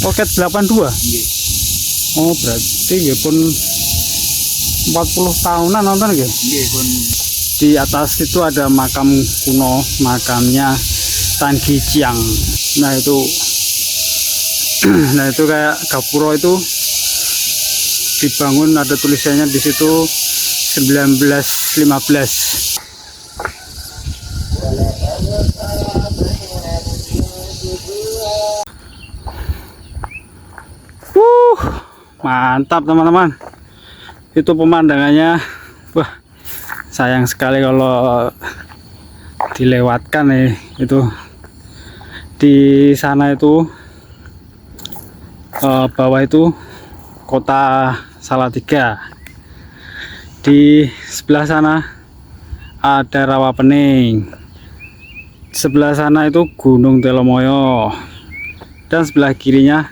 Oke 82. Nggih. Oh berarti nggih pun 40 tahunan nonton nggih. Nggih pun. Di atas itu ada makam kuno, makamnya Tan Gi Ciang. Nah itu nah itu kayak gapura itu dibangun, ada tulisannya di situ 1915. Mantap teman-teman, itu pemandangannya. Wah sayang sekali kalau dilewatkan nih. Itu di sana itu bawah itu kota Salatiga, di sebelah sana ada Rawapening, sebelah sana itu Gunung Telomoyo, dan sebelah kirinya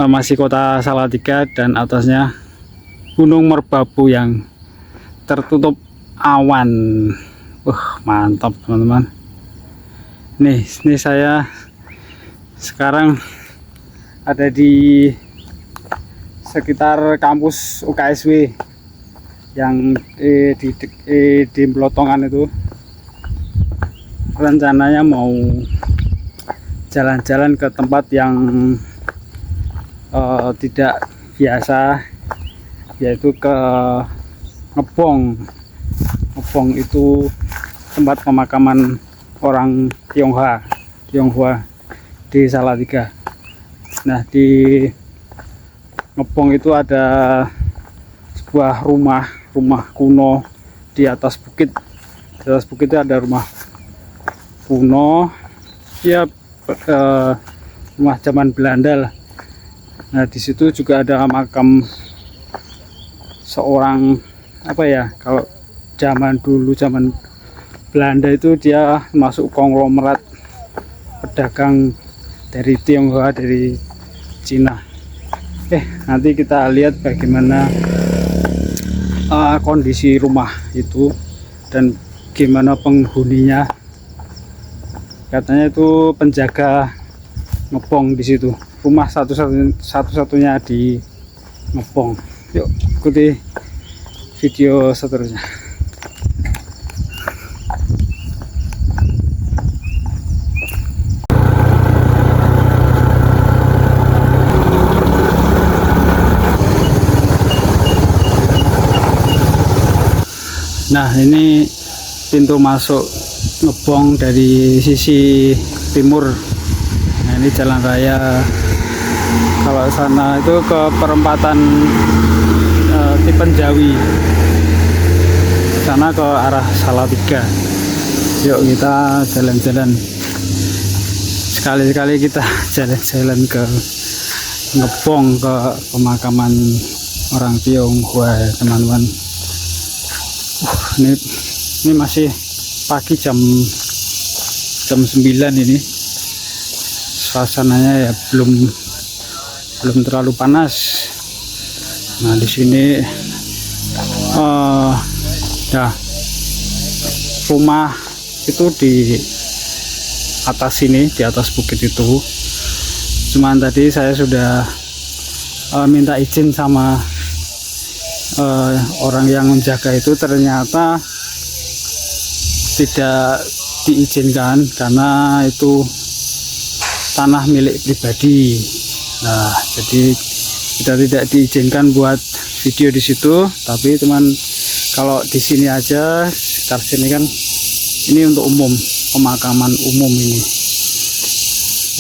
masih kota Salatiga, dan atasnya Gunung Merbabu yang tertutup awan. Mantap teman-teman. Nih saya sekarang ada di sekitar kampus UKSW yang di Pelotongan itu. Rencananya mau jalan-jalan ke tempat yang tidak biasa, yaitu ke Ngebong. Ngebong itu tempat pemakaman orang Tionghoa di Salatiga. Nah di Ngebong itu ada sebuah rumah kuno di atas bukit. Di atas bukit itu ada rumah kuno, ya rumah zaman Belanda lah. Nah di situ juga ada makam seorang, apa ya, kalau zaman dulu, zaman Belanda itu dia masuk konglomerat pedagang dari Tionghoa, dari Cina. Nanti kita lihat bagaimana kondisi rumah itu dan gimana penghuninya. Katanya itu penjaga Ngebong di situ, rumah satu-satunya di Ngebong. Yuk ikuti video seterusnya. Nah ini pintu masuk Ngebong dari sisi timur. Nah ini jalan raya. Kalau sana itu ke perempatan Tipenjawi, sana ke arah Salatiga. Yuk kita jalan-jalan, sekali-sekali kita jalan-jalan ke Ngebong, ke pemakaman orang Tionghoa ya teman-teman. Ini masih pagi, jam 9 ini. Suasananya ya belum terlalu panas. Nah di sini ya rumah itu di atas sini, di atas bukit itu. Cuman tadi saya sudah minta izin sama orang yang menjaga itu, ternyata tidak diizinkan karena itu tanah milik pribadi. Nah jadi kita tidak diizinkan buat video di situ, tapi teman kalau di sini aja, sekitar sini kan ini untuk umum, pemakaman umum ini.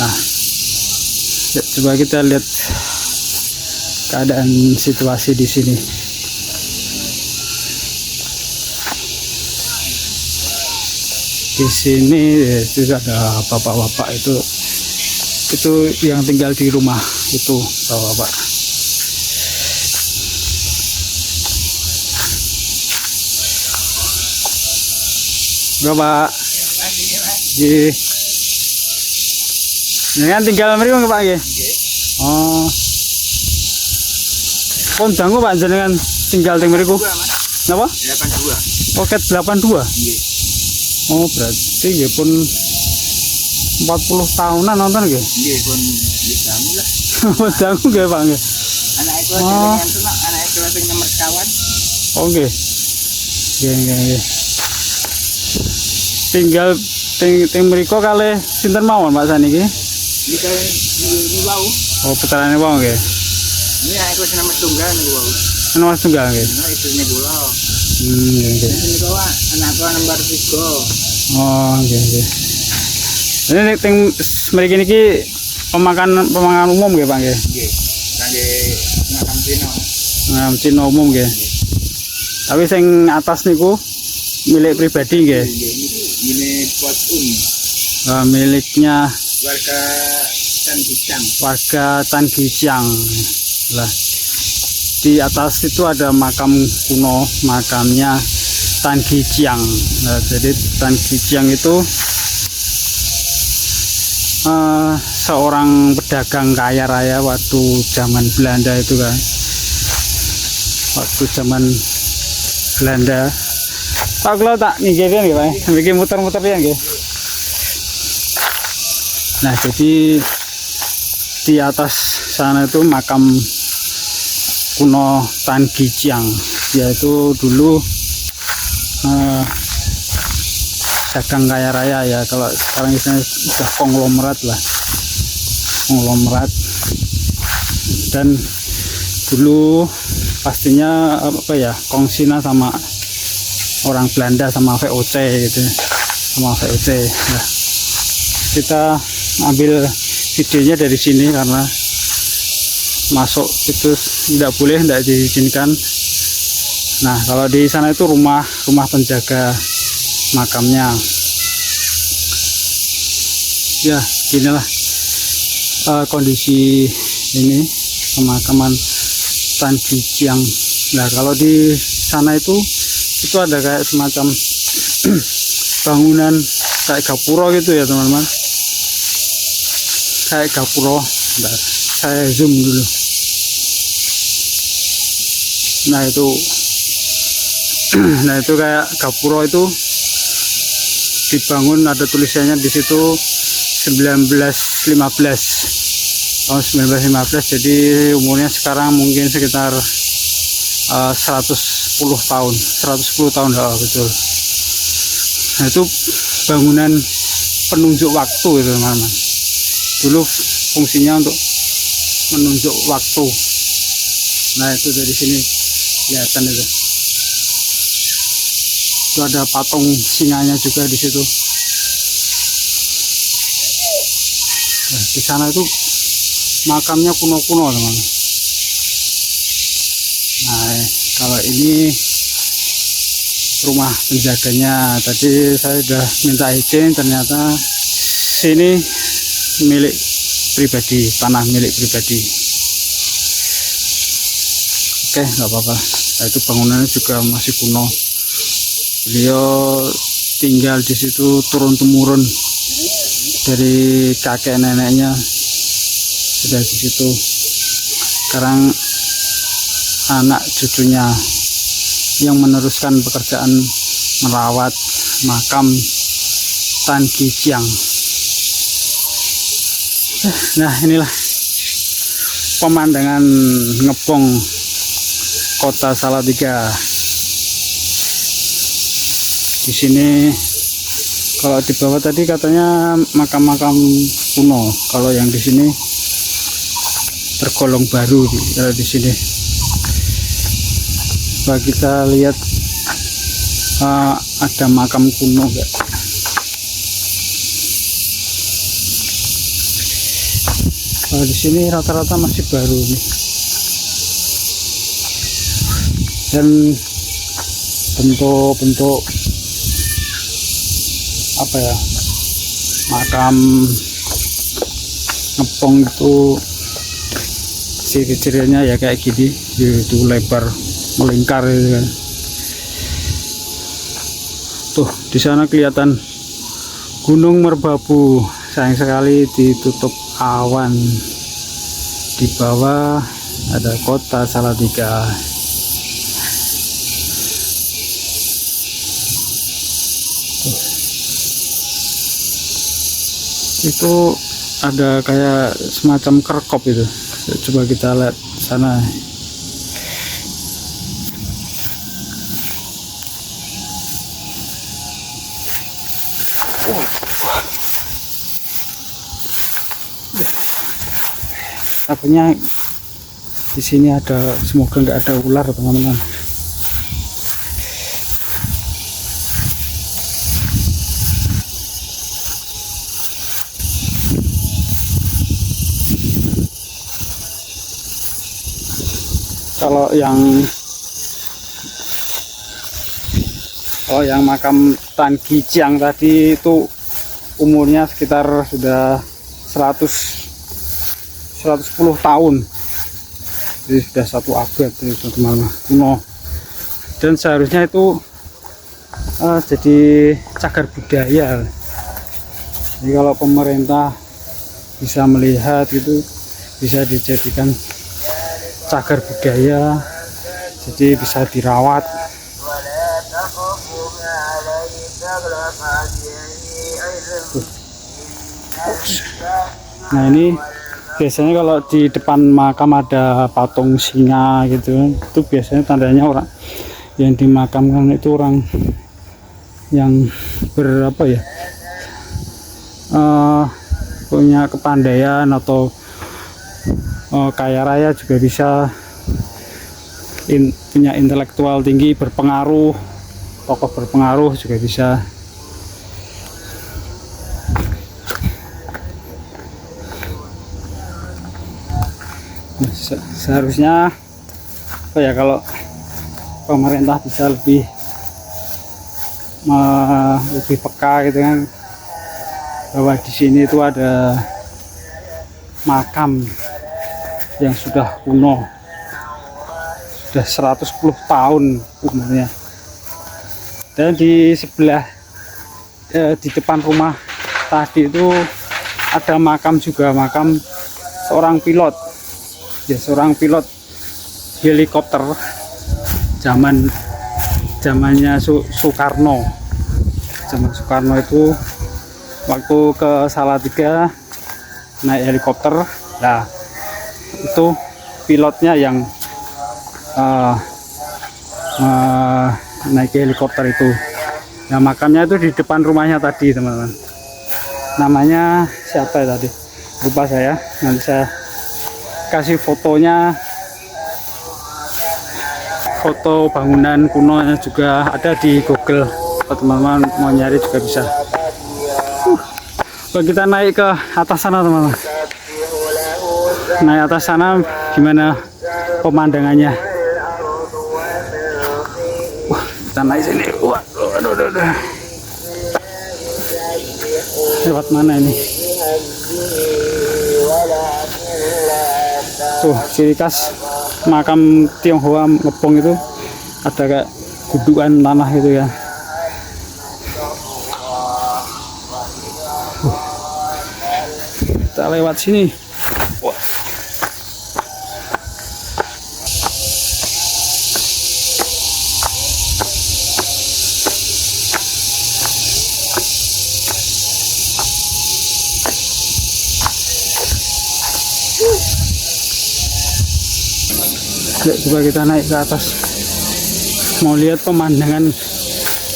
Nah ya, coba kita lihat keadaan situasi di sini. Di sini juga ada bapak-bapak itu yang tinggal di rumah itu, bapak-bapak. Bapak, nggih. Jenengan tinggal mriku Pak nggih? Oh. Pun dangu Pak jenengan tinggal teng mriku? Napa? 82. Oke 82. Nggih. Oh, berarti nggih pun 40 tahunan nonton nggih. Nggih pun dijamu lah. Dangu nggih Pak nggih. Anak itu jenengan tuh anak itu sing nomor kawan. Oh nggih. Nggih. Tinggal ting mriko kalih sinten mawon Pak saniki? Iki ini wau. Oh putrane wau nggih. Ini aku sing nomor tunggal niku wau. Nomor tunggal nggih. Nah ibune kula. Nggih. Ini kok anakku nomor 3. Oh nggih. Ini ting mriki niki pemakan umum nggih Pak nggih. Nggih. Kangge makam Cina. Nah, Cina umum nggih. Tapi sing atas niku milik pribadi nggih. Ini pos Miliknya warga Tanjung. warga Tanggijiang. Lah di atas itu ada makam kuno, makamnya Tanggijiang. Nah, jadi Tanggijiang itu seorang pedagang kaya raya waktu zaman Belanda itu kan. Waktu zaman Belanda. Pak kalau tak ngigirin nggih Pak, bikin muter-muter ya nggih. Nah jadi di atas sana itu makam kuno Tanggijiang. Dia itu dulu dagang kaya raya ya, kalau sekarang istilahnya sudah konglomerat lah, konglomerat. Dan dulu pastinya apa ya, kongsina sama orang Belanda sama VOC gitu, sama VOC. Nah, kita ambil videonya dari sini karena masuk itu tidak boleh, tidak diizinkan. Nah kalau di sana itu rumah penjaga makamnya. Ya inilah kondisi ini pemakaman Tanggijiang. Nah kalau di sana itu ada kayak semacam bangunan kayak gapura gitu ya teman-teman, kayak gapura. Nah, saya zoom dulu. Nah itu kayak gapura itu dibangun, ada tulisannya di situ 1915, tahun 1915. Jadi umurnya sekarang mungkin sekitar 110 tahun. Oh, betul. Nah itu bangunan penunjuk waktu itu teman-teman. Dulu fungsinya untuk menunjuk waktu. Nah itu dari sini kelihatan itu. Itu ada patung singanya juga di situ. Nah, di sana itu makamnya kuno-kuno teman-teman. Nah kalau ini rumah penjaganya, tadi saya sudah minta izin, ternyata sini milik pribadi, tanah milik pribadi. Oke, nggak apa-apa. Nah, itu bangunannya juga masih kuno. Beliau tinggal di situ turun temurun dari kakek neneknya sudah di situ. Sekarang anak cucunya yang meneruskan pekerjaan merawat makam Tanggijiang. Nah inilah pemandangan Ngepong, Kota Salatiga. Di sini kalau di bawah tadi katanya makam-makam kuno, kalau yang di sini tergolong baru kalau di sini. Coba kita lihat ada makam kuno enggak. Kalau di sini rata-rata masih baru nih. Dan bentuk-bentuk apa ya, makam Ngepong itu ciri-cirinya ya kayak gini, itu lebar melingkar gitu kan. Tuh di sana kelihatan Gunung Merbabu, sayang sekali ditutup awan. Di bawah ada Kota Salatiga. Itu ada kayak semacam kerkop itu. Coba kita lihat sana. Takutnya di sini ada, semoga nggak ada ular teman-teman. Kalau yang makam Tan Gijang tadi itu umurnya sekitar sudah 110 tahun. Jadi sudah satu abad itu teman-teman, kuno. Dan seharusnya itu jadi cagar budaya. Jadi kalau pemerintah bisa melihat itu, bisa dijadikan cagar budaya, jadi bisa dirawat. Nah ini biasanya kalau di depan makam ada patung singa gitu, itu biasanya tandanya orang yang dimakamkan itu orang yang berapa ya, punya kepandaian atau kaya raya, juga bisa punya intelektual tinggi, berpengaruh, tokoh berpengaruh juga bisa. Seharusnya apa ya, kalau pemerintah bisa lebih peka gitu kan, bahwa di sini itu ada makam yang sudah kuno, sudah 110 tahun umurnya. Dan di sebelah di depan rumah tadi itu ada makam juga, makam seorang pilot. Ya, seorang pilot helikopter zamannya Soekarno. Zaman Soekarno itu waktu ke Salatiga naik helikopter. Nah, itu pilotnya yang naik helikopter itu. Nah, makamnya itu di depan rumahnya tadi teman-teman. Namanya siapa ya tadi? Lupa saya. Nanti saya kasih fotonya, foto bangunan kuno juga ada di Google. Teman-teman mau nyari juga bisa. Kita naik ke atas sana teman-teman. Naik atas sana gimana pemandangannya? Kita naik sini. Waduh. Lewat mana ini? Tuh, ciri khas makam Tionghoa Ngepong itu ada kayak gudukan tanah gitu ya. Kita lewat sini. Wah. Yuk, coba kita naik ke atas, mau lihat pemandangan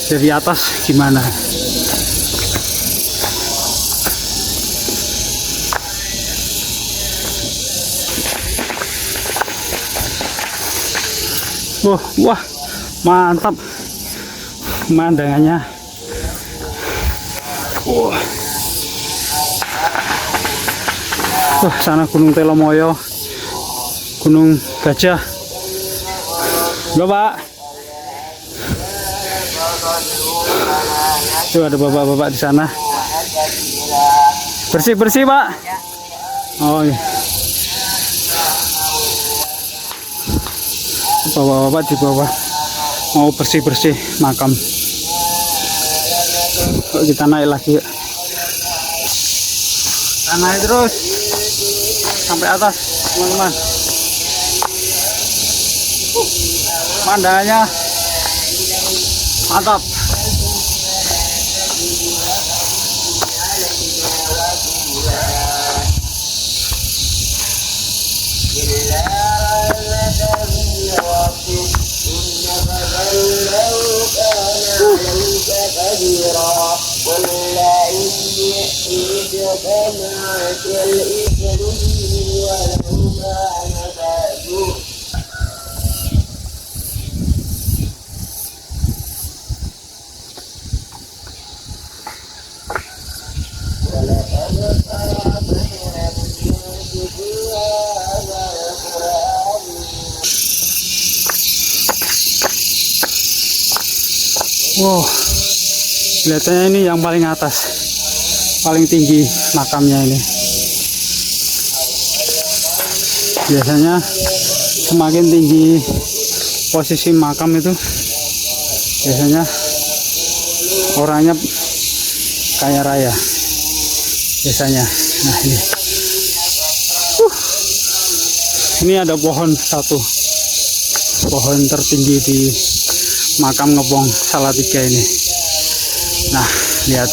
dari atas gimana. Wah, mantap pemandangannya. Wah, sana Gunung Telomoyo, Gunung Gajah. Bapak, tuh ada bapak-bapak di sana. Bersih-bersih, Pak. Oh iya. Bapak-bapak di bawah mau bersih-bersih makam. Kok kita naik lagi ya? Kita naik terus sampai atas teman-teman. Pemandangannya mantap. Wow, kelihatannya ini yang paling atas, paling tinggi makamnya ini. Biasanya semakin tinggi posisi makam itu, biasanya orangnya kaya raya. Biasanya. Nah ini ada pohon satu, pohon tertinggi di makam Ngebong Salatiga ini. Nah, lihat.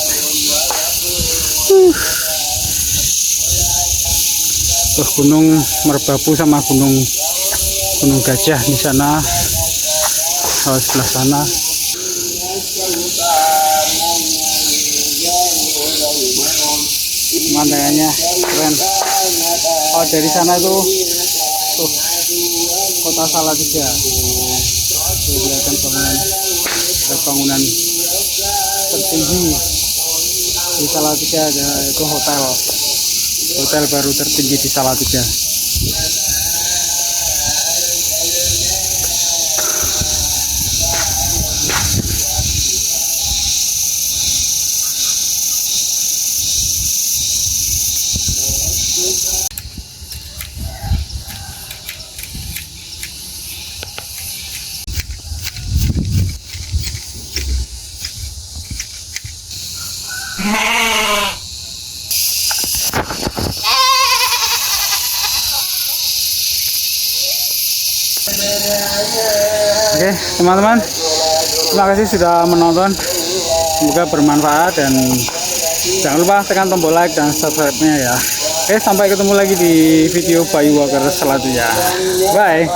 Tuh Gunung Merbabu sama Gunung Gajah di sana. Oh, sebelah sana. Pemandangannya keren. Oh, dari sana tuh kota Salatiga. Kelihatan bangunan tertinggi di Salatiga, ada itu hotel baru tertinggi di Salatiga. Oke teman-teman, terima kasih sudah menonton, semoga bermanfaat dan jangan lupa tekan tombol like dan subscribe-nya ya. Oke, sampai ketemu lagi di video Bayu Walker selanjutnya. Bye.